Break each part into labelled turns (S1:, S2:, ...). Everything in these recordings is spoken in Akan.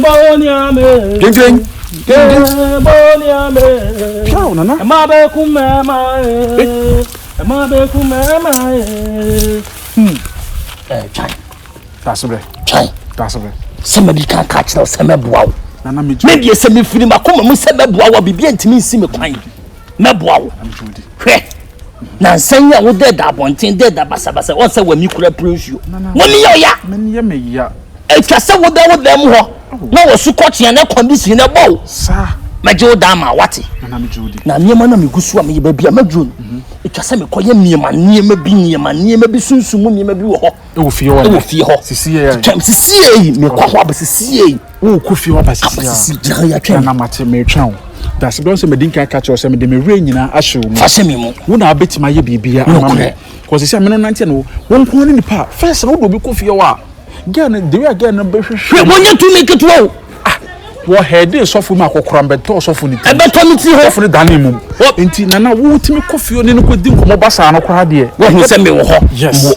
S1: boniame.
S2: Geng.
S1: Boniame.
S2: Ciao, nana.
S1: Mabe kumema. Mabe kumema. Chai.
S2: That's right.
S1: Chai.
S2: That's right.
S1: Somebody can't catch now. Some boaw.
S2: Nana me.
S1: Maybe a semi film. I come and say boaw. Be ntimi nsi me kwan. Me boaw. Hwe. Na senya wo dead abonten dead abasa won say wa mi kura pressure. Woni yo ya.
S2: Me ya.
S1: Etwa say wo dem ho. Na wo su koche na condition na bow.
S2: Sa.
S1: Maje wo da ma wate.
S2: Nana me jodi.
S1: Na niema na me gusu a me ba bia madru. Etwa say me koye niema bi sunsumu niema bi wo ho.
S2: E wo fie ho. Sisi ya.
S1: Twam sisi yi me kwa ho abasisi yi.
S2: Wo ku fie ho abasisi ya.
S1: Abasisi jira ya twam.
S2: Na mate me twam. That's because say me dinka catch you say me de me rain nyina ahyew mu.
S1: Fa se me mu.
S2: Wo na betima ye bibia amame. Cause say me no nante no. Won ko ni pa. First no do bi ko fie wa. Girl the way girl no be hwehwe.
S1: Wo nya to make it wo.
S2: Wo head sofu ma akokora mbeto sofu ni.
S1: E beto mi ti ho.
S2: Sofu ni dane mu. Enti nana wo timi kofi oni no ko di nkomo basa no kora de.
S1: Wo hu se me wo ho.
S2: Yes.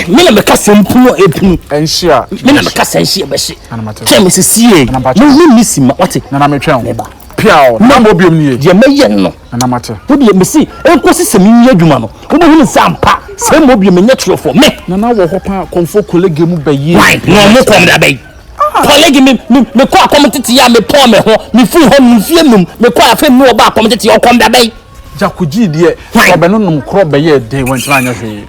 S1: Me na me ka sempuno epunu.
S2: Enhia.
S1: Me na me ka senhia be hye.
S2: Anamate.
S1: Twam sisi yi. Me misima wate.
S2: Nana me twam.
S1: Meba.
S2: Piao. Na mo biom ni.
S1: Je meye no.
S2: Anamate.
S1: Wo de mesi enkosi semi adwuma no. Wo be hu sampa. Se mo biom nya trofo me.
S2: Nana wo ho pa konfo kolege mu bayi.
S1: Right. No mo kom da bay. Kolege me ko akomtete ya me po me ho. Me fi ho me fie num. Me ko afa mu oba akomtete ya kom da bay.
S2: Jakuji de obeno num kro beye de wantima anya hwe.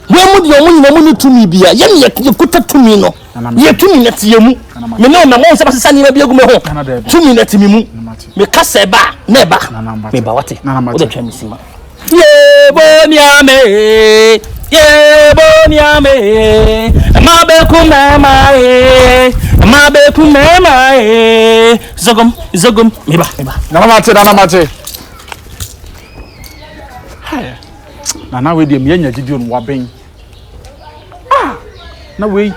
S1: We mu de omu nyina mu ni tumi bia. Ye ne yekuta tumi no. Ye tumi na tie mu. Me no na mo se basesa ni bia gu me ho. Tumi na timi mu. Me kasa ba na eba. Me ba wate. O de twam sima. Ye boniame. Ye boniame. Mabe kumema. Zogom. Meba.
S2: Nana mate. Hai. Nana we de me nya gidi on waben. Na we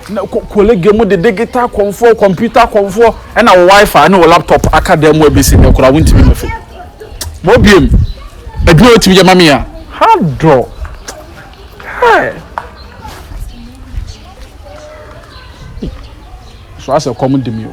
S2: na colleague mu de digital konfo computer konfo e na wifi na laptop aka mu abesi me kura wontimi mafe. Mo biem. Ebi o timi jama me ya. Hard draw. Hai. So as a common de me o.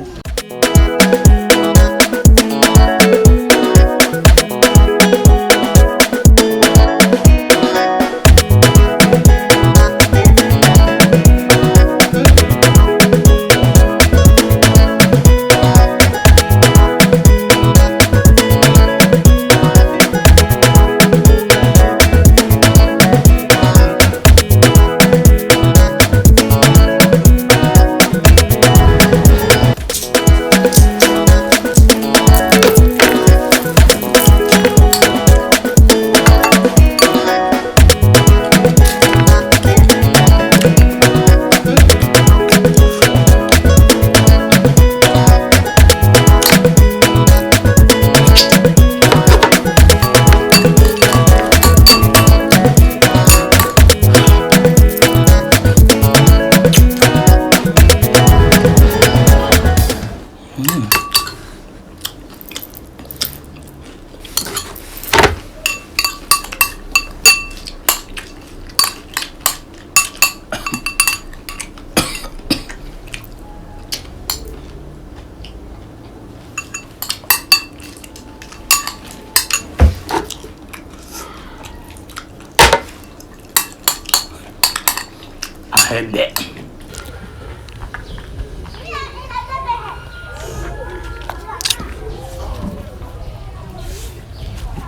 S1: Hende.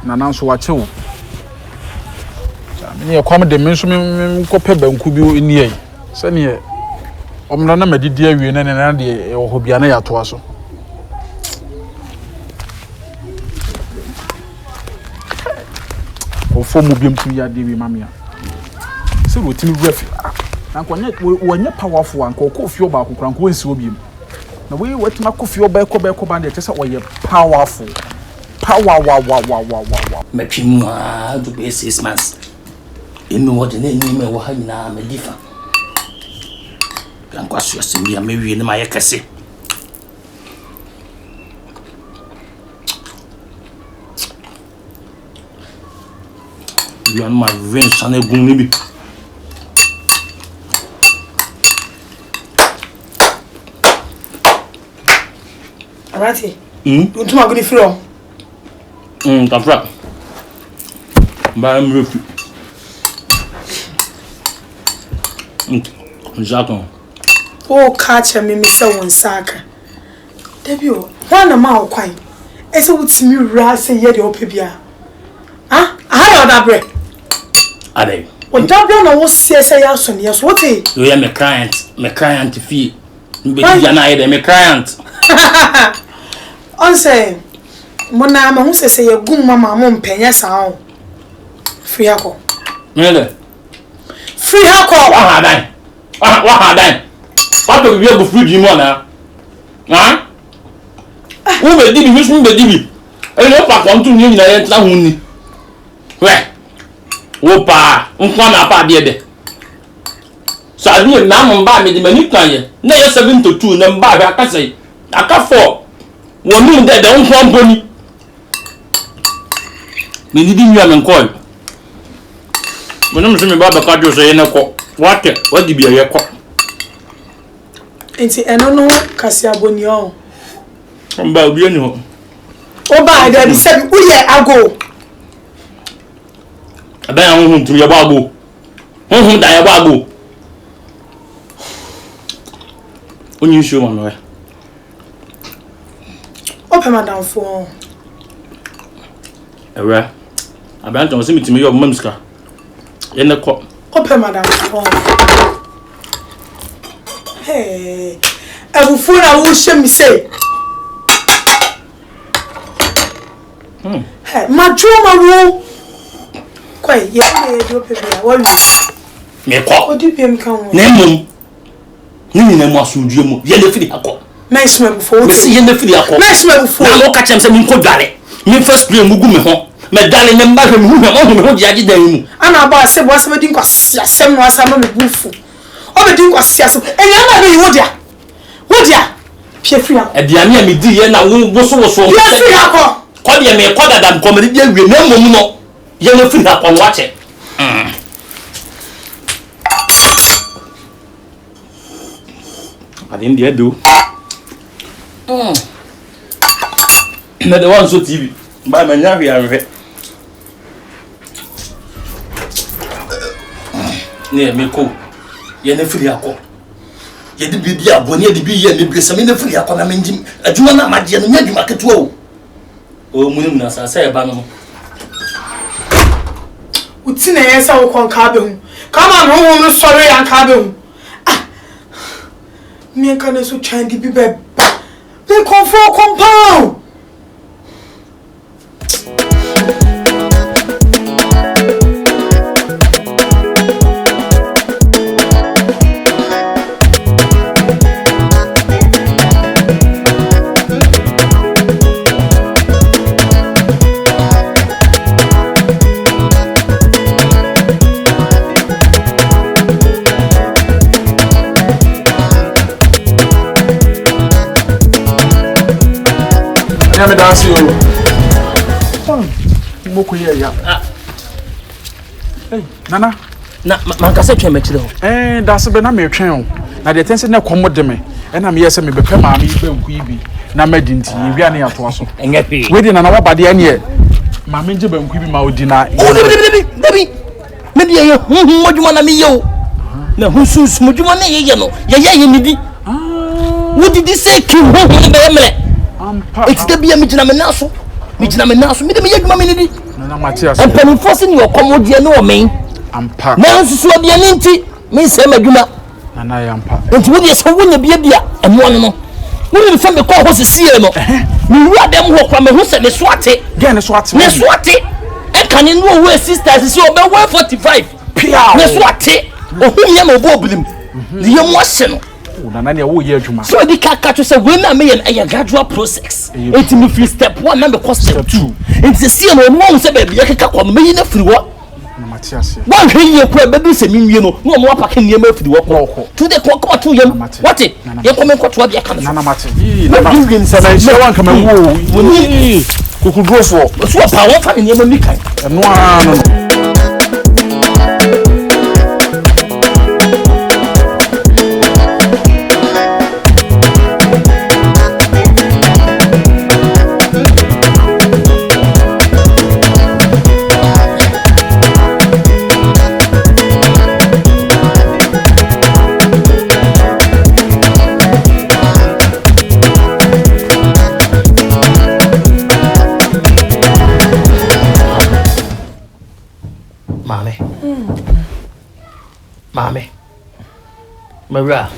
S2: Nana so wache wo. Me ye kwam de me nso me kope banku bi ni yi. Se ne omra na madidi awie na de wo ho bia na ya to aso. O fo mu biem tu ya de wi mamia. Se ro timi refi. Na kwanya wonye powerful an ko fi oba akokran ko nsi obiem. Na we wetima kofi oba ko ba de tese oye powerful. Power wow.
S1: Matwim do be 6 months. Emi wo de ni me wo ha nyina me difa. Kan kwa so asemi ya me wie ne ma ye kese. You are my revenge channel gun ni bi.
S3: Arati. Untuma go di free o.
S1: Kafra. Ba mrefu. Exactly.
S3: Oh, catch me say won saka. Debio, one ma kwan. Ese wutimi wura say ye de opebia. Ah, I had other bread.
S1: Ade.
S3: O dabia na wo say ya so ne so what e?
S1: You hear my client fee. Mbe dia na ye my client.
S3: On say mona ma hu say ye gum mama mo mpenya sa o. Free hako.
S1: Mele.
S3: Free hako.
S1: Wa hadan. What do you go free you na? Ha? Wo be di bi wisu be di bi. E no pa kon tu ni na ye tla hu ni. We. Wo pa, nkwa na pa de de. So adu na mo ba me di mani kan ye. Na ye 7 to 2 na mba ba aka sei. Aka 4. Wo nu de nkwa mboni. Me di nwa me nkoi. Mo no me se me ba ba ka jo so ye na ko. What di bia ye ko.
S3: Enti eno no kasi aboni o.
S1: Mba obi ni ho.
S3: Oba de bi se bi uye ago.
S1: Aba ya hu ntumi ye ba ago. Hu da ye ba ago. Onyi show ma no.
S3: Open madam for.
S1: Ewa. Aba nton se mitimi ye mamska. Ye ne ko.
S3: Open madam for. Hey. Ebufu na wo hye mi say. Hey, majuma wo. Kwai, ye do pebia. Wo wi.
S1: Me ko.
S3: Odi pem kan wo.
S1: Na mum. Ni na mu asundue mu. Ye ne firi akọ.
S3: Na isma before.
S1: Me se ye ne firi akọ.
S3: Na isma before.
S1: Na wo ka chem se mi nko dware. Me first play mugu me ho. Me dale ne mba hwe me ho jiaji dan mu.
S3: Ana ba se bo asem di nkwasi asem no asem me bufu. Obedi nkwasi asem. Enya na be wodia. Wodia. Pie free akọ.
S1: Ediane a me di ye na wo so.
S3: Pie free akọ.
S1: Ko de me ko dada ko me di awie na mum no. Ye ne firi akọ no ache. I didn't dare do. Na the one so TV. Ba ma nya hwe ahwe. Ne me ko. Ye na firi akọ. Ye di bibi aboni ye di bi ye me blesa me na firi akọ na menjim. Adwuma na amade no nya dwuma ketewa o. O mu na sa e ba no.
S3: Uti na yesa wo kon ka be hu. Kama no no sori yan ka be hu. Me kan so trying to be be comfort compound.
S2: Me dance you. Moko ye ya. Hey, Nana.
S1: Na man ka se twa me kire ho.
S2: Dance be na me twen o. Na de tense na komode me. E na me yese me be pe ma me be nku ibi. Na medi nti wi ane ato aso.
S1: Enye pe.
S2: We di na na wabade ane e. Ma me nje be nku ibi ma odi na.
S1: Debi. Me di ye modwuma na me ye o. Na husus modwuma na ye no. Ye ni di. Wodi di se ki ho be emre. It's the be a mijina menaso. Mijina menaso. Me de me yeduma me ni di.
S2: Na Matias.
S1: And penny forcing your commodity no me.
S2: Ampa.
S1: Na nsusu odi aninti. Me se madwuma.
S2: Na ya ampa.
S1: Enti wodi so wonya bia emo no. Woni me fambe ko ho sesie no. Me wu adem ho kwa me ho se ne so ate.
S2: Ge ne so ate.
S1: Ne so ate. E kan ni no we sisters se obe 145.
S2: Pia.
S1: Ne so ate. Ohum ya ma obo obilim. Ni ye mo ase no.
S2: Na na wo ye adwuma.
S1: So di kaka to say we na me a gradual process. Enti me free step 1 na me cost step 2. Enti se no mo se ba bia kaka kwa me yi na free wo.
S2: Na Matias.
S1: Wa hwe ye kwa ba bi se minwie no no mo apake ne ma free wo ko. To the kwa to yam. What? Ye come ko to bia kan.
S2: Na Matias. Na Matias. Na je wan kama wo. Woni kukudrofo.
S1: So pa won fa ne ma mi kan.
S2: No no.
S1: Mame. Maria.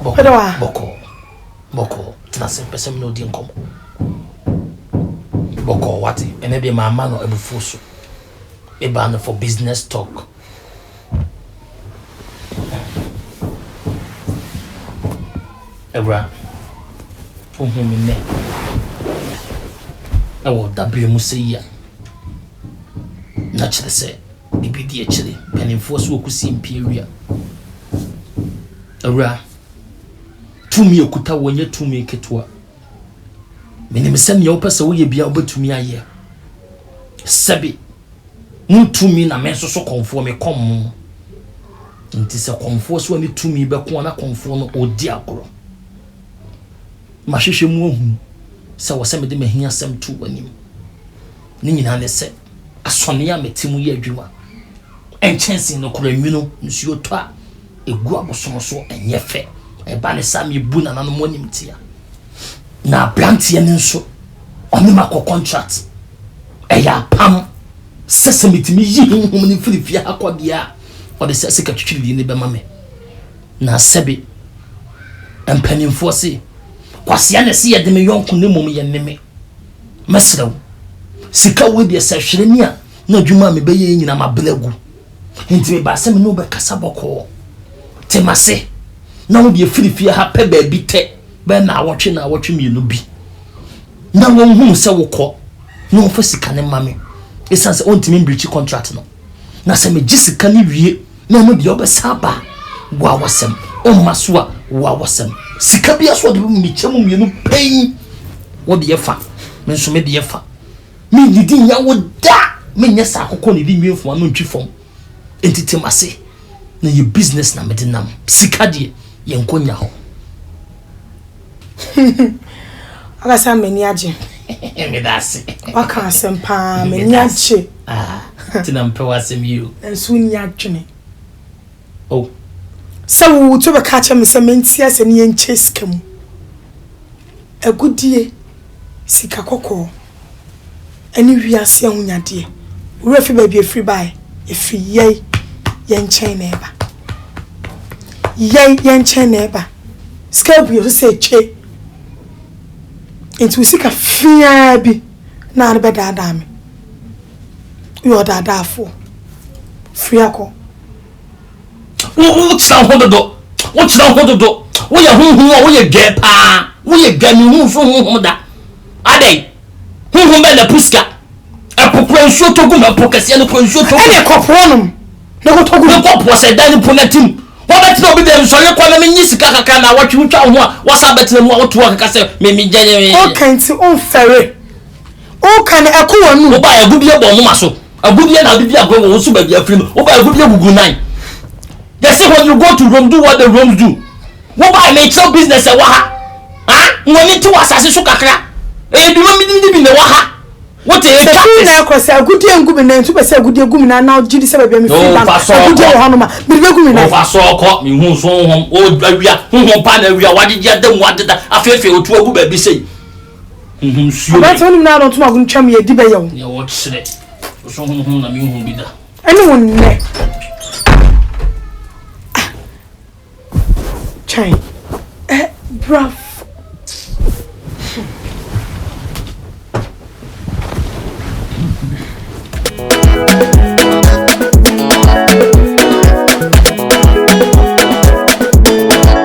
S1: Boko. That's a person no din come. Boko what? And maybe my man or ebu fusu. A ban for business talk. Ebra. Me ne. I will W Musia. Naturally say, BBD actually, and enforce what could see imperial. Ebra. To me, okuta when you to me ketwa. Many send your person will be able to me a year. Sabi. No to me na men so conform me come. It is a conforce when you to me back one conform or diagro. Mashishe mu sa wasem de mahia sem tu wanim. Ni nyina ne se asone ya metimu ye adwuma. Enchense no kura nwuno nsuo to a egu abosom so enye fe. Eba ne sam yebu na nanu monim tia. Na brantie ne nso oni mako contract. Eya pam sesemitimi yi honhom ne firifia akobia. O de sese katwitwiri ne be mame. Na sebe empanimfo se kwase na se yede me yonko ne mom ye neme mesrew sika we de se hwere ni a na adwuma me beye nyina mablagu enti me ba se me no be kasa boko temase na wo de firifia ha pe ba bi te be na awotwe me no bi na won hu se wokọ na wo fa sika ne mame esanse ontimi breach contract no na se me gisika ne wie na mo de obesaba wa wasem o maswa wa wasem sika bia so de mi chemu mienu pain wo de yefa me nso me de yefa me didi nya wo da me nya sa akoko ne di mienfo anu ntwi fom entitem ase na ye business na me de nam sika de ye nkonya ho
S3: aga sa meni age
S1: me da se
S3: waka asempa meni age
S1: tinam pe wasem you
S3: enso ni adwene
S1: oh
S3: so to be catch me se mentia se ne enche sika mu agudie sika kokko ani wiase ahunyade wura fi ba bi free buy efi yey yenchen na eba yenchen na eba sika bu yo se che enti sika fia bi na arbe dada me yo dada fo free akọ
S1: What's down hodo? What's down hodo? Wo ye hunhun wo ye gẹ pa. Wo ye gẹ mi hun so hunhun da. Ade. Hunhun be na puska. Apopro nsuo togu na pokase no nsuo togu.
S3: E de kopronum. Na ko togu.
S1: Na kopro se dan po na tim. Wo beti no bi dem so ye kwa na menyi sika kaka na watwe utwa ho a wasa beti mu a woto kaka se me gye.
S3: O kanti on fere. O kan eko wonu.
S1: Wo ba agudie bo mo maso. Agudie na agudie agbo wo so ba bia firi no. Wo ba agudie gugu nan. They say when you go to Rome, do what the Romans do. What by make business a waha? Ah, money to assassin so kakra. Eh, do you mean the waha? What is
S3: it? Na cross a good and good and to say good gumina now GD say be me free bank. Good hanoma. Be gumina.
S1: Over so call me who so home old area who pan area what did you them want that afefe o to agu ba bi say. Sure.
S3: But when now don't ma gun twam ye di be yo.
S1: Ya what say. So na me hu bi da.
S3: Anyone ne. Chai. Bra